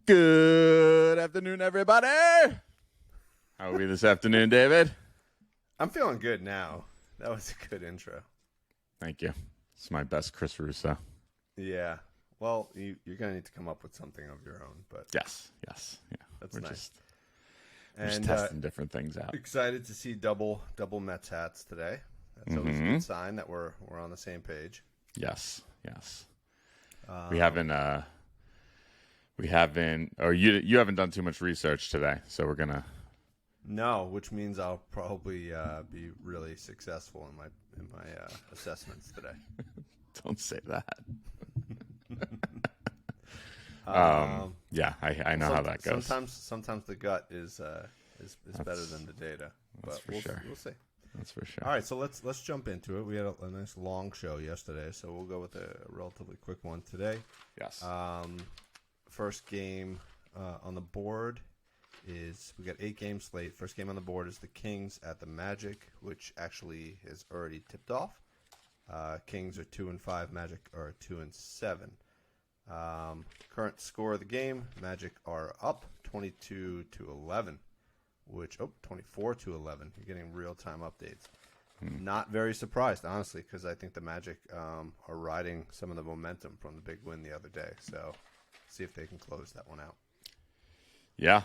Good afternoon, everybody. How are we this afternoon, David? I'm feeling good now. That was a good intro. Thank you. It's my best Chris Russo. Yeah. Well, you're going to need to come up with something of your own. But Yes. Yeah. That's we're nice. We're just testing different things out. Excited to see double Mets hats today. That's always a good sign that we're on the same page. Yes. We haven't, or you haven't done too much research today, so we're going to. No, which means I'll probably be really successful in my assessments today. Don't say that. Yeah, I know how that goes. Sometimes the gut is better than the data. But We'll see. That's for sure. All right, so let's jump into it. We had a nice long show yesterday, so we'll go with a relatively quick one today. Yes. First game on the board is we got 8 game slate. First game on the board is the Kings at the Magic, which actually is already tipped off. Kings are 2-5, Magic are 2-7. Current score of the game: Magic are up 22-11. 24-11. You're getting real-time updates. Not very surprised, honestly, because I think the Magic are riding some of the momentum from the big win the other day. So, see if they can close that one out. Yeah,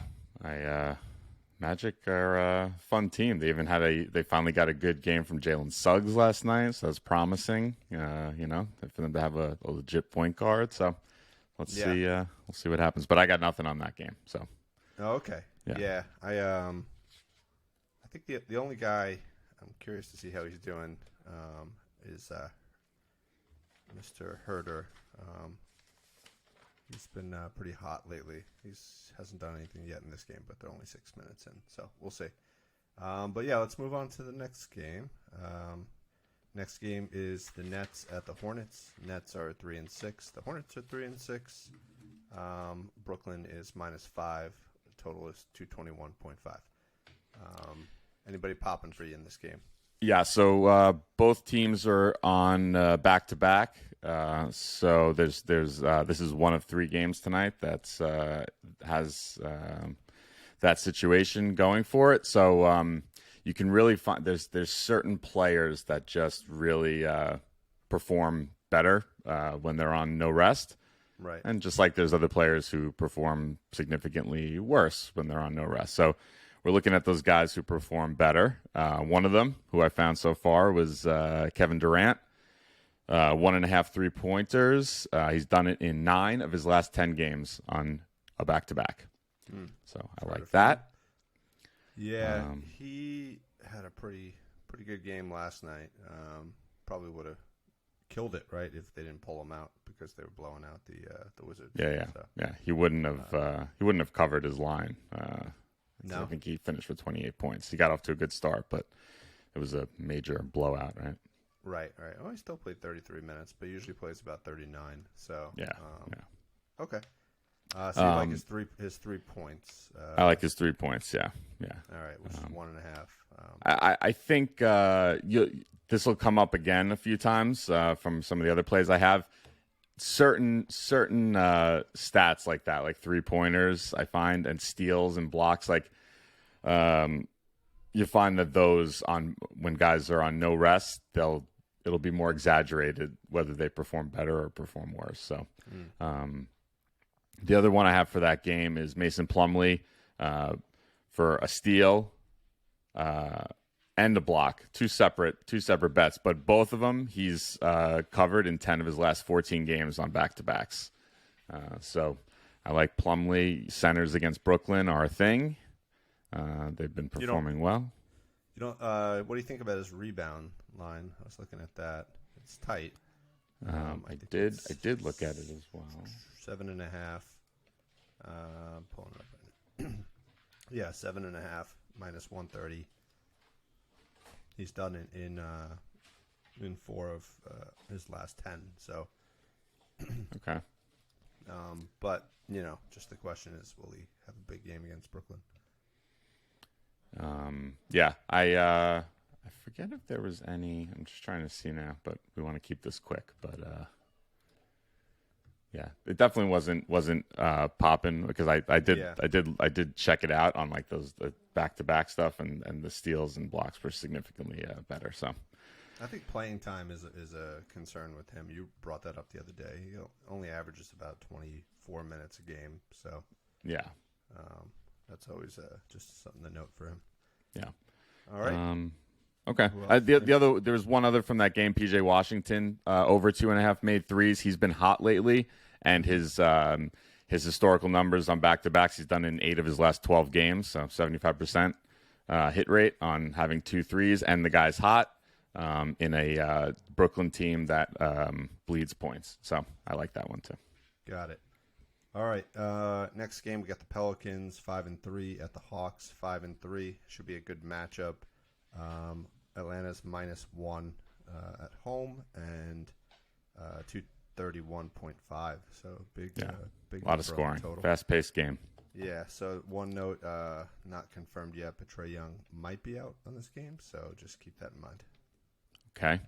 Magic are a fun team. They even they finally got a good game from Jalen Suggs last night, so that's promising. For them to have a legit point guard. So, let's see. We'll see what happens. But I got nothing on that game. So. Oh, okay. Yeah. I think the only guy I'm curious to see how he's doing is Mr. Herder. He's been pretty hot lately. Hasn't done anything yet in this game, but they're only 6 minutes in, so we'll see. But yeah, let's move on to the next game. Next game is the Nets at the Hornets. Nets are 3-6. The Hornets are 3-6. Brooklyn is -5. Total is 221.5. Anybody popping for you in this game? Yeah, so both teams are on back-to-back. So this is one of 3 games tonight that's has that situation going for it. So you can really find there's certain players that just really perform better when they're on no rest. Right. And just like there's other players who perform significantly worse when they're on no rest. So we're looking at those guys who perform better. One of them, who I found so far, was Kevin Durant. 1.5 3-pointers. He's done it in 9 of his last 10 games on a back-to-back. So I like that. Yeah, he had a pretty good game last night. Probably would have killed it, right, if they didn't pull him out because they were blowing out the Wizards. Yeah. He wouldn't have covered his line. No. I think he finished with 28 points. He got off to a good start, but it was a major blowout, right? Right. Well, he still played 33 minutes, but usually plays about 39. So yeah. Okay. So you like his 3 points? I like his 3 points. Yeah. All right, which is 1.5. I think this will come up again a few times from some of the other plays I have. Certain stats like that, like 3-pointers, I find, and steals and blocks, like you find that those when guys are on no rest, it'll be more exaggerated whether they perform better or perform worse. So the other one I have for that game is Mason Plumlee for a steal and a block, two separate bets, but both of them he's covered in 10 of his last 14 games on back-to-backs. So I like Plumlee. Centers against Brooklyn are a thing. They've been performing well. What do you think about his rebound line? I was looking at that. It's tight. I did look at it as well. 7.5. Pulling it up. Yeah, 7.5 minus 130. He's done it in 4 of his last 10. So okay. But just the question is, will he have a big game against Brooklyn? Yeah, I forget if there was any. I'm just trying to see now, but we want to keep this quick. But Yeah, it definitely wasn't popping because I did check it out on like the back-to-back stuff, and the steals and blocks were significantly better. So I think playing time is a concern with him. You brought that up the other day. He only averages about 24 minutes a game, so yeah, that's always just something to note for him. yeah. All right. Okay. The other, there was one other from that game. PJ Washington, over 2.5 made threes. He's been hot lately, and his historical numbers on back-to-backs, he's done in 8 of his last 12 games, so 75% hit rate on having 2 threes. And the guy's hot in a Brooklyn team that bleeds points. So I like that one too. Got it. All right. Next game, we got the Pelicans 5-3 at the Hawks 5-3. Should be a good matchup. Atlanta's -1 at home and 231.5. So big a lot of scoring, fast-paced game. Yeah. So one note, not confirmed yet, but Trae Young might be out on this game, so just keep that in mind. Okay.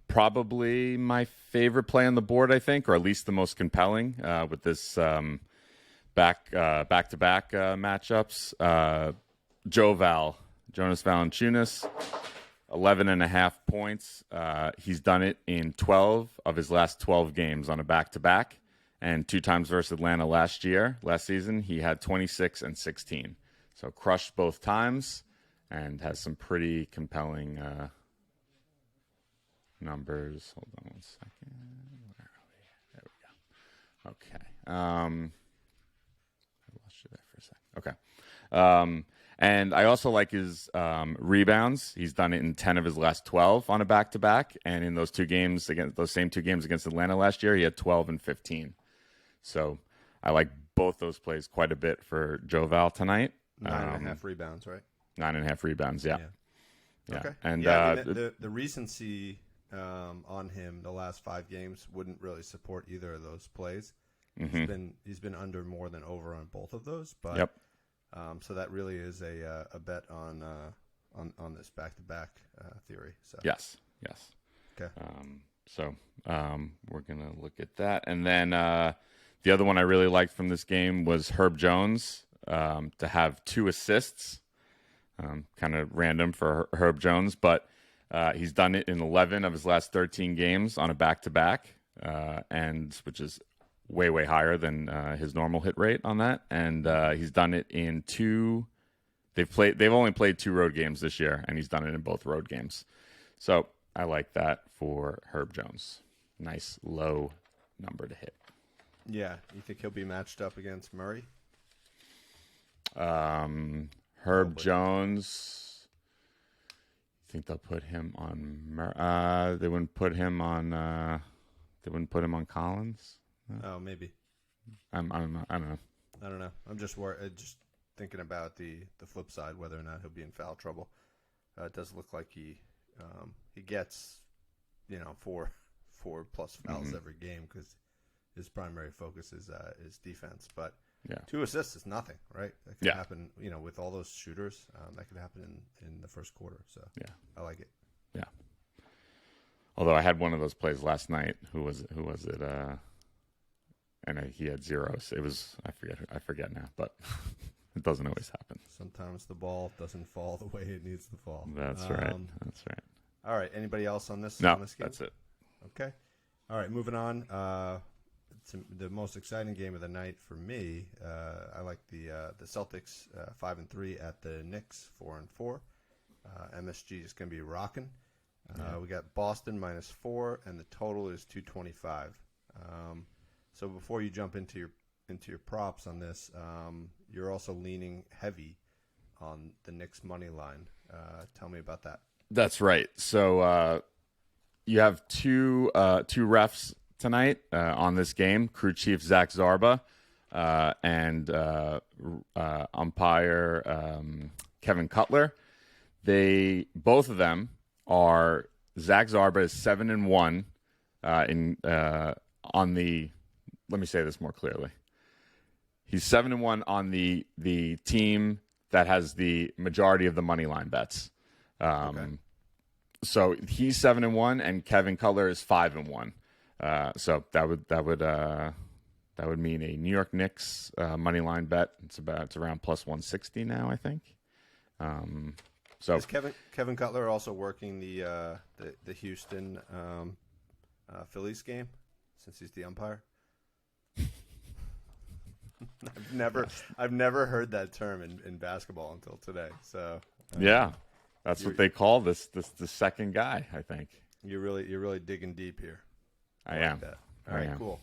Probably my favorite play on the board, I think, or at least the most compelling with this back-to-back matchups. Jonas Valanciunas, 11.5 points. He's done it in 12 of his last 12 games on a back-to-back, and 2 times versus Atlanta last season. He had 26 and 16. So crushed both times and has some pretty compelling numbers. Hold on one second. Where are we? There we go. Okay. I lost you there for a second. Okay. And I also like his rebounds. He's done it in 10 of his last 12 on a back-to-back. And in those same 2 games against Atlanta last year, he had 12 and 15. So I like both those plays quite a bit for Joval tonight. 9.5 rebounds, right? 9.5 rebounds, yeah. Okay. And the recency on him the last 5 games wouldn't really support either of those plays. Mm-hmm. He's been under more than over on both of those, but yep. So that really is a bet on this back-to-back theory. So yes. Okay. We're gonna look at that, and then the other one I really liked from this game was Herb Jones to have 2 assists. Kind of random for Herb Jones, but he's done it in 11 of his last 13 games on a back-to-back, and which is way higher than his normal hit rate on that. And he's done it in 2. They've only played 2 road games this year, and he's done it in both road games. So I like that for Herb Jones. Nice low number to hit. Yeah, you think he'll be matched up against Murray? Herb Jones. You think they'll put him on Murray? They wouldn't put him on. They wouldn't put him on Collins. Oh, maybe. I don't know. I don't know. I'm just worried. Just thinking about the flip side, whether or not he'll be in foul trouble. It does look like he gets 4+ fouls every game because his primary focus is defense. But 2 assists is nothing, right? That could happen. With all those shooters, that could happen in the first quarter. So I like it. Yeah. Although I had one of those plays last night. Who was it? And he had 0. It was I forget now, but it doesn't always happen. Sometimes the ball doesn't fall the way it needs to fall. That's right. All right. Anybody else on this? No, on this game? that's it. Okay. All right. Moving on. It's the most exciting game of the night for me. I like the Celtics 5-3 at the Knicks 4-4. MSG is going to be rocking. We got Boston -4, and the total is 225. So before you jump into your props on this, you're also leaning heavy on the Knicks money line. Tell me about that. That's right. So you have two refs tonight on this game: crew chief Zach Zarba and umpire Kevin Cutler. Both of them are. Zach Zarba is 7-1 on the. Let me say this more clearly. He's 7-1 on the team that has the majority of the money line bets. Okay. So he's 7-1, and Kevin Cutler is 5-1. So that would mean a New York Knicks money line bet. It's around plus 160 now, I think. So is Kevin Cutler also working the Houston Phillies game since he's the umpire? I've never heard that term in basketball until today. So yeah, that's what they call this the second guy, I think. You're really digging deep here. I am. That. All right, cool.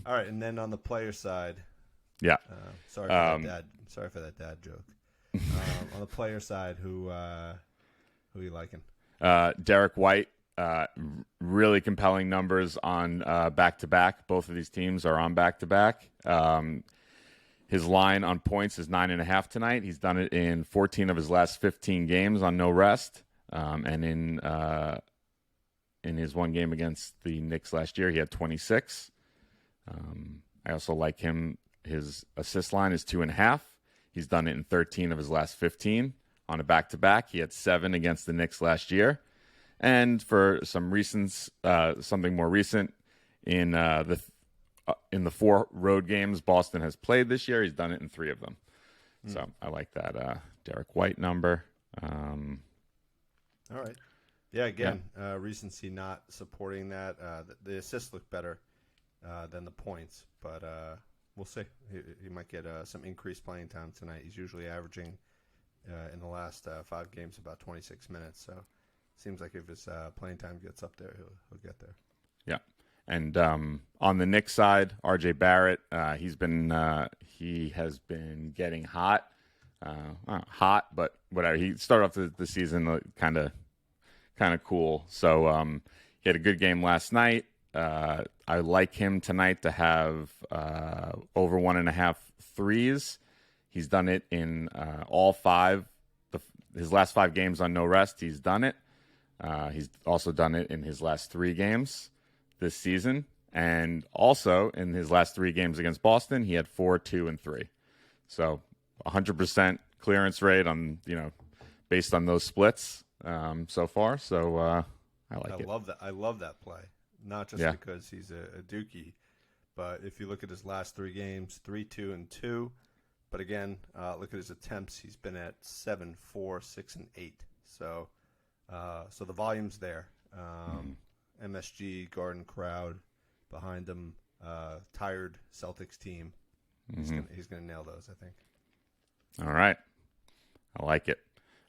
All right, and then on the player side, yeah. Sorry for that dad joke. On the player side, who are you liking? Derek White, really compelling numbers on back-to-back. Both of these teams are on back-to-back. His line on points is 9.5 tonight. He's done it in 14 of his last 15 games on no rest. And in his one game against the Knicks last year, he had 26. I also like him. His assist line is 2.5. He's done it in 13 of his last 15 on a back-to-back. He had 7 against the Knicks last year. And for some something more recent, in the 4 road games Boston has played this year, he's done it in 3 of them. So I like that Derek White number. All right. Yeah, again, recency not supporting that. The assists look better than the points, but we'll see. He might get some increased playing time tonight. He's usually averaging in the last 5 games about 26 minutes, so seems like if his playing time gets up there, he'll get there. Yeah. And on the Knicks side, R.J. Barrett, he has been getting hot, but whatever. He started off the season kind of cool. So he had a good game last night. I like him tonight to have over 1.5 threes. He's done it in all 5. His last 5 games on no rest, he's done it. He's also done it in his last 3 games this season. And also in his last 3 games against Boston, he had 4, 2, and 3. So 100% clearance rate on, based on those splits so far. So I like it. I love that play. Not just because he's a Dookie, but if you look at his last 3 games, 3, 2, and 2. But again, look at his attempts. He's been at 7, 4, 6, and 8. So the volume's there. MSG, Garden crowd behind him. Tired Celtics team. He's gonna nail those, I think. All right, I like it.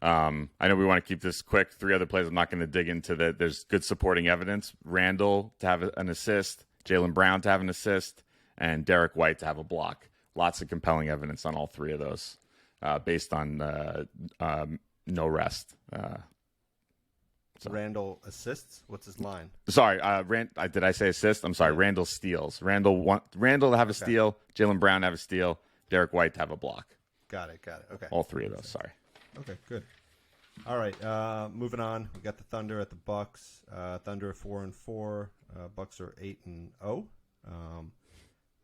I know we want to keep this quick. 3 other plays I'm not going to dig into. There's good supporting evidence. Randall to have an assist, Jaylen Brown to have an assist, and Derek White to have a block. Lots of compelling evidence on all 3 of those based on no rest. Randall assists? What's his line? Sorry, did I say assist? I'm sorry. Yeah. Randall steals. Randall to have a steal, Jaylen Brown to have a steal, Derek White to have a block. Got it. Okay. All 3 of those, sorry. Okay, good. All right, moving on. We got the Thunder at the Bucks. Thunder are 4-4. Bucks are 8-0.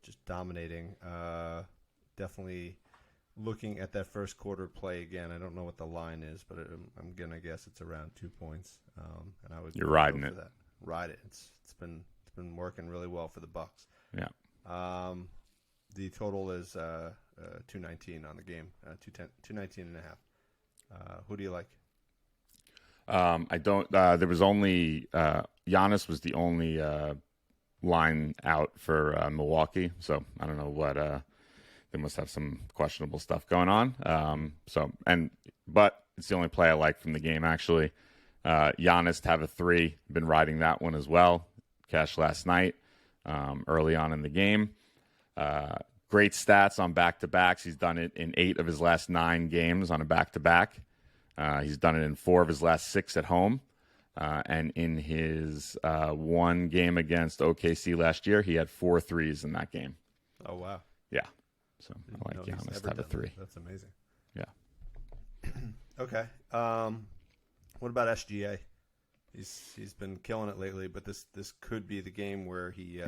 Just dominating. Definitely looking at that first quarter play again. I don't know what the line is, but I'm gonna guess it's around 2 points. And I would. You're riding it. That. Ride it. It's been working really well for the Bucks. Yeah. The total is 219 on the game. 219.5. Who do you like? I don't. There was only Giannis was the only line out for Milwaukee, so I don't know what. They must have some questionable stuff going on. But it's the only play I like from the game actually. Giannis to have a 3. Been riding that one as well. Cash last night, early on in the game. Great stats on back-to-backs. He's done it in 8 of his last 9 games on a back-to-back. He's done it in 4 of his last 6 at home. And in his one game against OKC last year, he had 4 threes in that game. Oh, wow. Yeah. So I like Giannis to have a 3. That's amazing. Yeah. Okay. What about SGA? He's been killing it lately, but this could be the game where he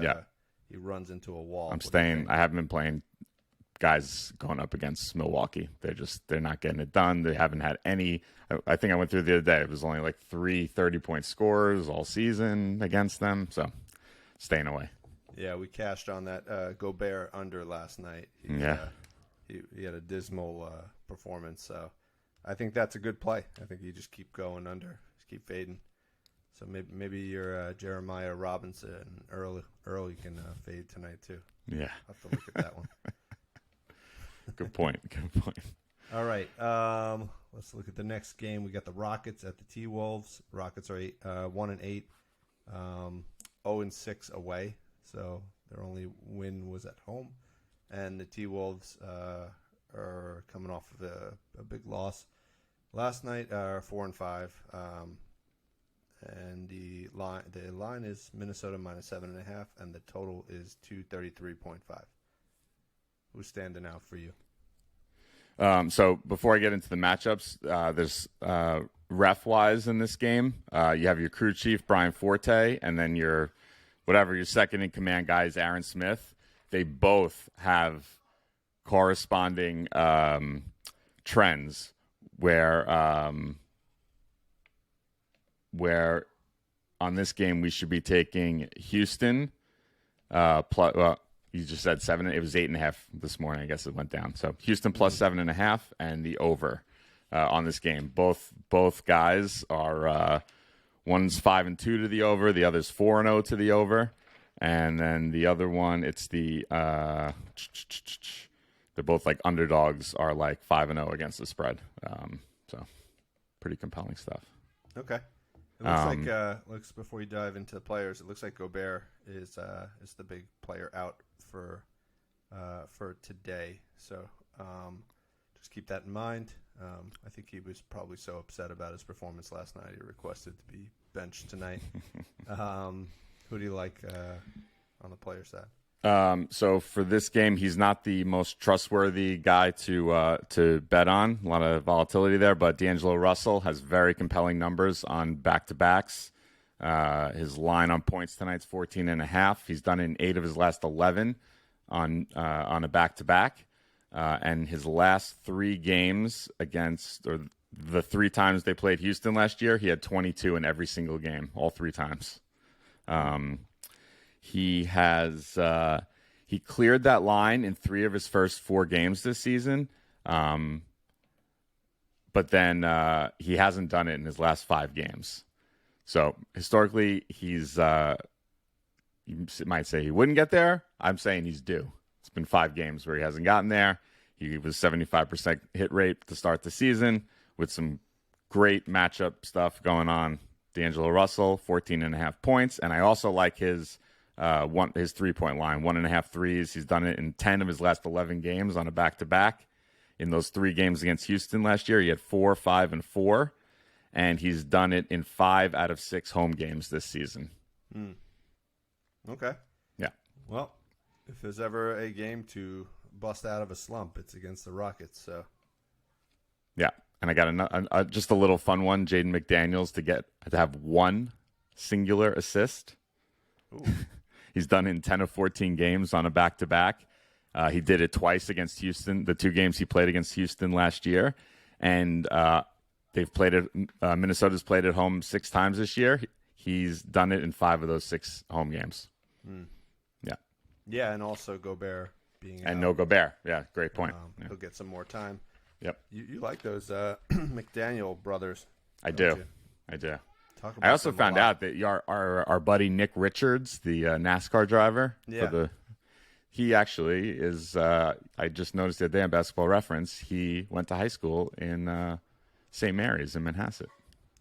runs into a wall. I'm staying. I haven't been playing guys going up against Milwaukee. They're not getting it done. They haven't had any. I think I went through the other day. It was only like 3 30-point scores all season against them. So staying away. Yeah, we cashed on that Gobert under last night. He had a dismal performance, so I think that's a good play. I think you just keep going under, just keep fading. So maybe your Jeremiah Robinson Earl can fade tonight too. Yeah, I'll have to look at that one. Good point. All right, let's look at the next game. We got the Rockets at the T-Wolves. Rockets are 1-8, 0-6 away. So their only win was at home, and the T-Wolves are coming off of a big loss last night. 4-5, and the line is Minnesota -7.5, and the total is 233.5. Who's standing out for you? So before I get into the matchups, there's ref-wise in this game. You have your crew chief, Brian Forte, and then your second in command guy is Aaron Smith. They both have corresponding trends where on this game we should be taking Houston plus. Well, you just said 7. It was 8.5 this morning. I guess it went down. So Houston plus 7.5 and the over on this game. Both guys are one's 5-2 to the over, the other's 4-0 to the over, and then the other one it's the they're both like underdogs are like 5-0 against the spread. So pretty compelling stuff. Okay. It looks looks before we dive into the players, it looks like Gobert is the big player out for today. So just keep that in mind. I think he was probably so upset about his performance last night, he requested to be benched tonight. Who do you like on the player side? So for this game, he's not the most trustworthy guy to bet on. A lot of volatility there, but D'Angelo Russell has very compelling numbers on back-to-backs. His line on points tonight's 14.5. He's done it in 8 of his last 11 on a back-to-back. And his last 3 games against, or the 3 times they played Houston last year, he had 22 in every single game, all 3 times. He cleared that line in 3 of his first 4 games this season. But then he hasn't done it in his last 5 games. So historically, you might say he wouldn't get there. I'm saying he's due. It's been 5 games where he hasn't gotten there. He was 75% hit rate to start the season with some great matchup stuff going on. D'Angelo Russell, 14.5 points. And I also like his 3-point line, 1.5 threes. He's done it in 10 of his last 11 games on a back-to-back. In those 3 games against Houston last year, he had 4, 5, and 4. And he's done it in 5 out of 6 home games this season. Okay. Yeah. Well, if there's ever a game to bust out of a slump, it's against the Rockets. So. Yeah. And I got just a little fun one, Jaden McDaniels to have 1 singular assist. Ooh. He's done it in 10 of 14 games on a back-to-back. He did it twice against Houston, the 2 games he played against Houston last year. And they've played it. Minnesota's played at home 6 times this year. He's done it in 5 of those 6 home games. Yeah. Yeah, and also Gobert being and out. No Gobert. Yeah, great point. Yeah. He'll get some more time. Yep. You like those McDaniel brothers? I do. Talk about I also found out that our buddy Nick Richards, the NASCAR driver, he actually is. I just noticed the other day on Basketball Reference, he went to high school in St. Mary's in Manhasset.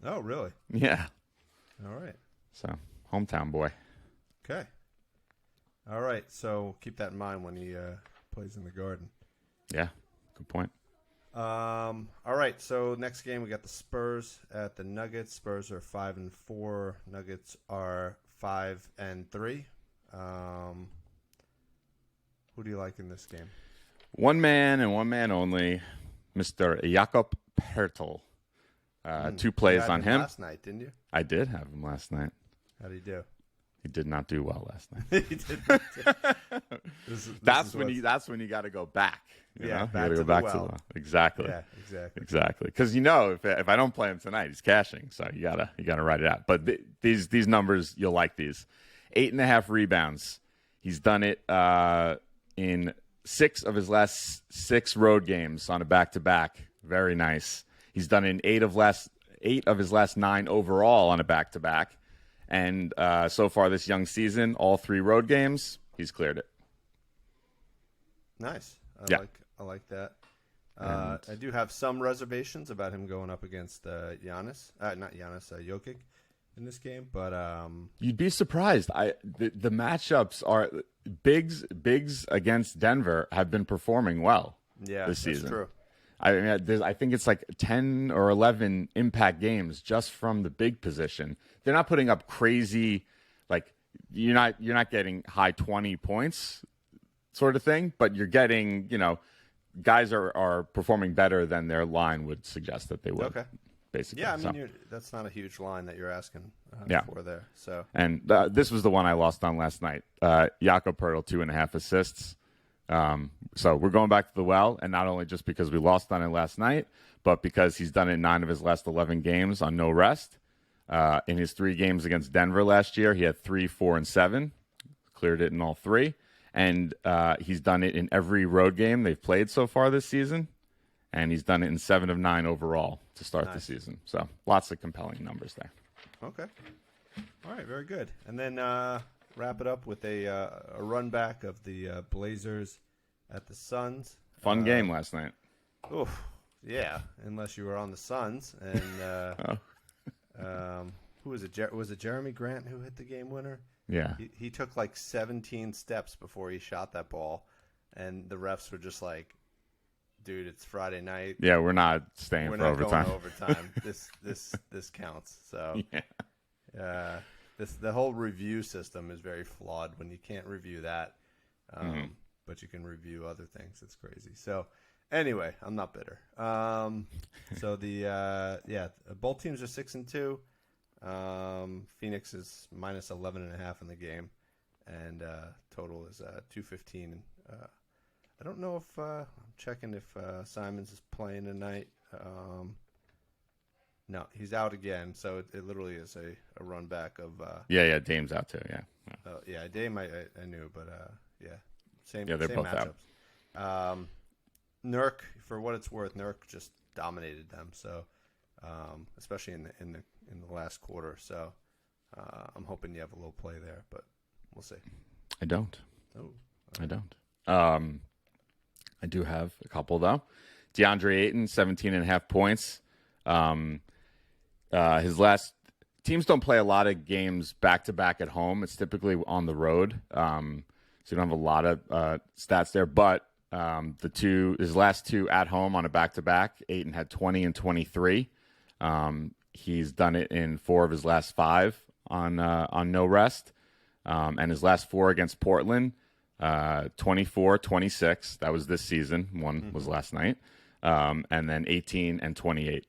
Oh, really? Yeah. All right. So hometown boy. Okay. All right. So keep that in mind when he plays in the Garden. Yeah. Good point. All right. So next game we got the Spurs at the Nuggets. Spurs are 5-4. Nuggets are 5-3. Who do you like in this game? One man and one man only, Mr. Jakob Pertl. 2 plays on him. Last night, didn't you? I did have him last night. How did he do? He did not do well last night. He did. Not do. That's when you got to go back. You know? Back you to go back the well. to the exactly. Yeah, Exactly. Because if I don't play him tonight, he's cashing. So you gotta ride it out. But these numbers, you'll like these. 8.5 rebounds. He's done it in 6 of his last 6 road games on a back-to-back. Very nice. He's done it in 8 of his last 9 overall on a back-to-back. And so far this young season, all 3 road games, he's cleared it. Nice. I like that. And I do have some reservations about him going up against Jokic in this game, but you'd be surprised. The matchups are bigs against Denver have been performing well. This season. That's true. I think it's like 10 or 11 impact games just from the big position. They're not putting up crazy, like you're not getting high 20 points sort of thing, but you're getting, guys are performing better than their line would suggest that they would. Okay. Basically. Yeah, I mean, that's not a huge line that you're asking for there. So. And this was the one I lost on last night. Jakob Poeltl, 2.5 assists. So we're going back to the well, and not only just because we lost on it last night, but because he's done it in 9 of his last 11 games on no rest. In his 3 games against Denver last year, he had 3, 4, and 7. Cleared it in all 3. And he's done it in every road game they've played so far this season. And he's done it in 7 of 9 overall to start the season. So lots of compelling numbers there. Okay. All right, very good. And then wrap it up with a run back of the Blazers at the Suns. Fun game last night. Oof, yeah, unless you were on the Suns. And who was it? Was it Jeremy Grant who hit the game winner? Yeah. He took like 17 steps before he shot that ball, and the refs were just like, dude, it's Friday night. Yeah, we're not staying for overtime. Going overtime. This counts. So yeah. The whole review system is very flawed when you can't review that, but you can review other things. It's crazy. So anyway, I'm not bitter. So both teams are 6-2. Phoenix is minus 11.5 in the game, and total is 215. I don't know if I'm checking if Simons is playing tonight. No, he's out again. So it literally is a run back of. Dame's out too. Yeah. Dame I knew, but same. Yeah, they're same both matchups. out. Nurk, for what it's worth, Nurk just dominated them. So, especially in the last quarter. So, I'm hoping you have a little play there, but we'll see. I don't. Oh, I don't. I do have a couple though. DeAndre Ayton, 17.5 points. His last teams don't play a lot of games back to back at home. It's typically on the road, so you don't have a lot of stats there. But his last 2 at home on a back to back, Ayton had 20 and 23. He's done it in 4 of his last 5 on no rest, and his last 4 against Portland. 24, 26. That was this season. One was last night. And then 18 and 28.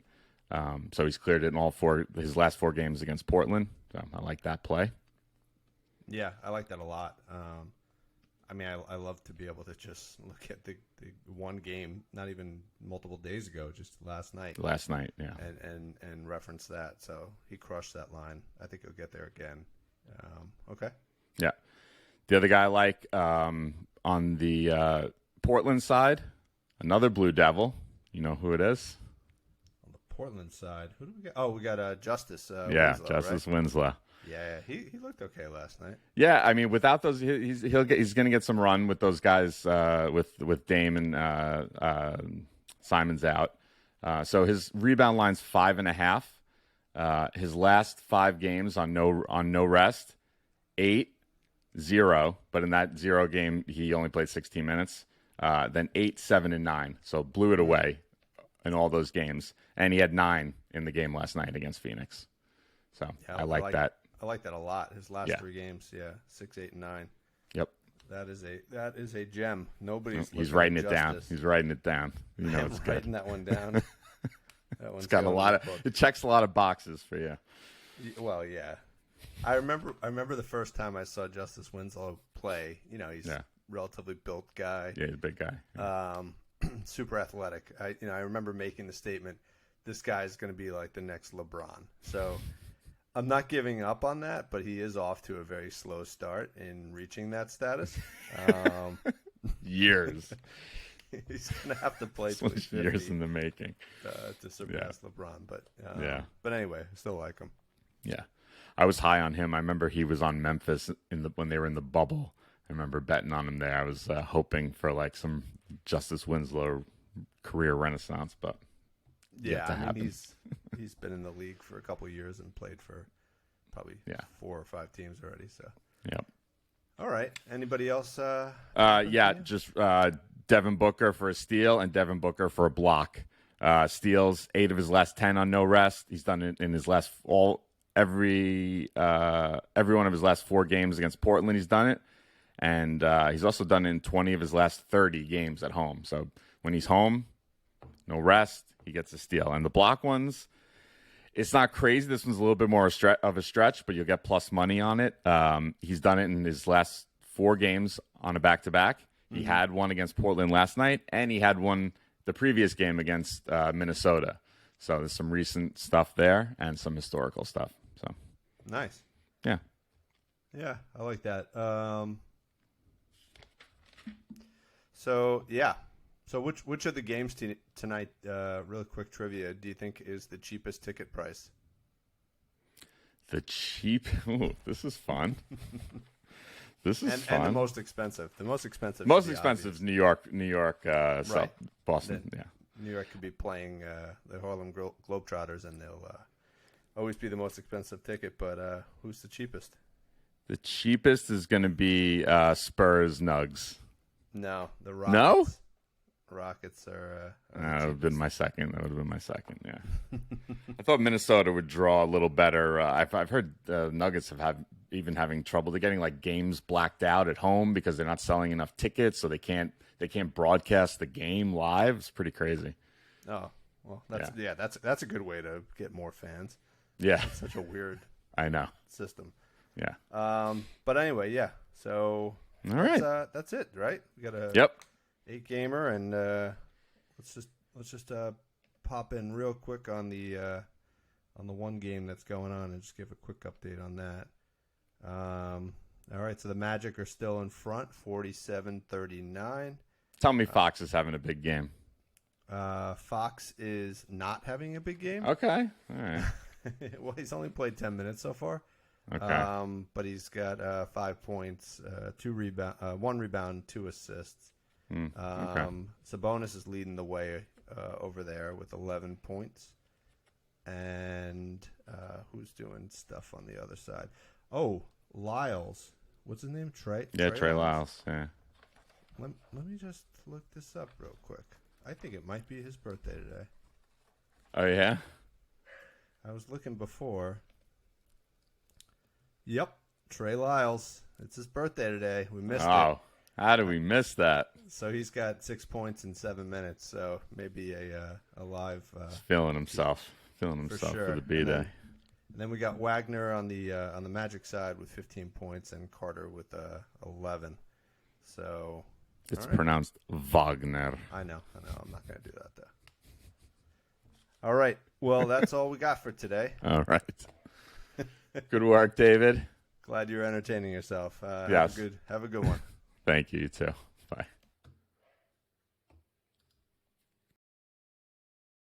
So he's cleared it in his last 4 games against Portland. So I like that play. Yeah, I like that a lot. I love to be able to just look at the one game, not even multiple days ago, just last night. Last night, yeah. And reference that. So he crushed that line. I think he'll get there again. Okay. Yeah. The other guy I like on the Portland side, another Blue Devil. You know who it is? On the Portland side, who do we got? Oh, we got Justice. Justice right? Winslow. Yeah, he looked okay last night. Yeah, I mean, without those, he's going to get some run with those guys with Dame and Simon's out. So his rebound line's 5.5. His last 5 games on no rest, 8. 0, but in that 0 game, he only played 16 minutes. Then 8, 7, and 9. So blew it away in all those games. And he had 9 in the game last night against Phoenix. So yeah, I like that. I like that a lot. His last 3 games, 6, 8, and 9. Yep. That is a gem. He's writing it down. He's writing it down. You know, it's good. Writing that one down. It's got it checks a lot of boxes for you. Well, yeah. I remember the first time I saw Justice Winslow play. You know, he's a relatively built guy. Yeah, he's a big guy. Yeah. Super athletic. I remember making the statement, this guy's going to be like the next LeBron. So I'm not giving up on that, but he is off to a very slow start in reaching that status. Years. He's going to have to play till he's 50 years in the making to surpass LeBron. But But anyway, I still like him. Yeah, I was high on him. I remember he was on Memphis when they were in the bubble. I remember betting on him there. I was hoping for like some Justice Winslow career renaissance, but yeah, I mean, he's been in the league for a couple of years and played for probably 4 or 5 teams already. So yep. All right. Anybody else? Just Devin Booker for a steal and Devin Booker for a block. Steals 8 of his last 10 on no rest. He's done it in his every one of his last 4 games against Portland. He's done it, and he's also done it in 20 of his last 30 games at home. So when he's home, no rest, he gets a steal. And the block ones, it's not crazy. This one's a little bit more of a stretch, but you'll get plus money on it. He's done it in his last 4 games on a back-to-back. He had one against Portland last night, and he had one the previous game against Minnesota. So there's some recent stuff there and some historical stuff. So nice. Yeah. Yeah, I like that. So which of the games tonight, real quick trivia, do you think is the cheapest ticket price? Ooh, this is fun. This is fun. And the most expensive. The most expensive. Most expensive is New York, right. South Boston. Then yeah. New York could be playing the Harlem Globetrotters, and they'll always be the most expensive ticket. But who's the cheapest? The cheapest is going to be Spurs Nugs. No, the Rockets. No? Rockets are. That would have been my second. Yeah. I thought Minnesota would draw a little better. I've heard Nuggets have even having trouble. They're getting like games blacked out at home because they're not selling enough tickets, so they can't broadcast the game live. It's pretty crazy. Oh well, that's a good way to get more fans. Yeah, it's such a weird. I know system. Yeah. But anyway, yeah. So all right, that's it, right? We got a 8 gamer, and let's just pop in real quick on the one game that's going on and just give a quick update on that. All right, so the Magic are still in front, 47-39. Tell me Fox is having a big game. Fox is not having a big game. Okay, all right. Well, he's only played 10 minutes so far. Okay. But he's got 5 points, 1 rebound, 2 assists. Okay. Sabonis is leading the way over there with 11 points. And who's doing stuff on the other side? Oh, Lyles. What's his name? Trey? Yeah, Trey Lyles. Yeah. Let me just look this up real quick. I think it might be his birthday today. Oh, yeah? I was looking before. Yep, Trey Lyles. It's his birthday today. We missed it. Oh, how did we miss that? So he's got 6 points in 7 minutes. So maybe a live. He's feeling himself for the B-Day. And then we got Wagner on the Magic side with 15 points and Carter with 11. So it's pronounced Wagner. I know. I'm not going to do that though. All right. Well, that's all we got for today. All right. Good work, David. Glad you're entertaining yourself. Yes. Have a good one. Thank you, you too.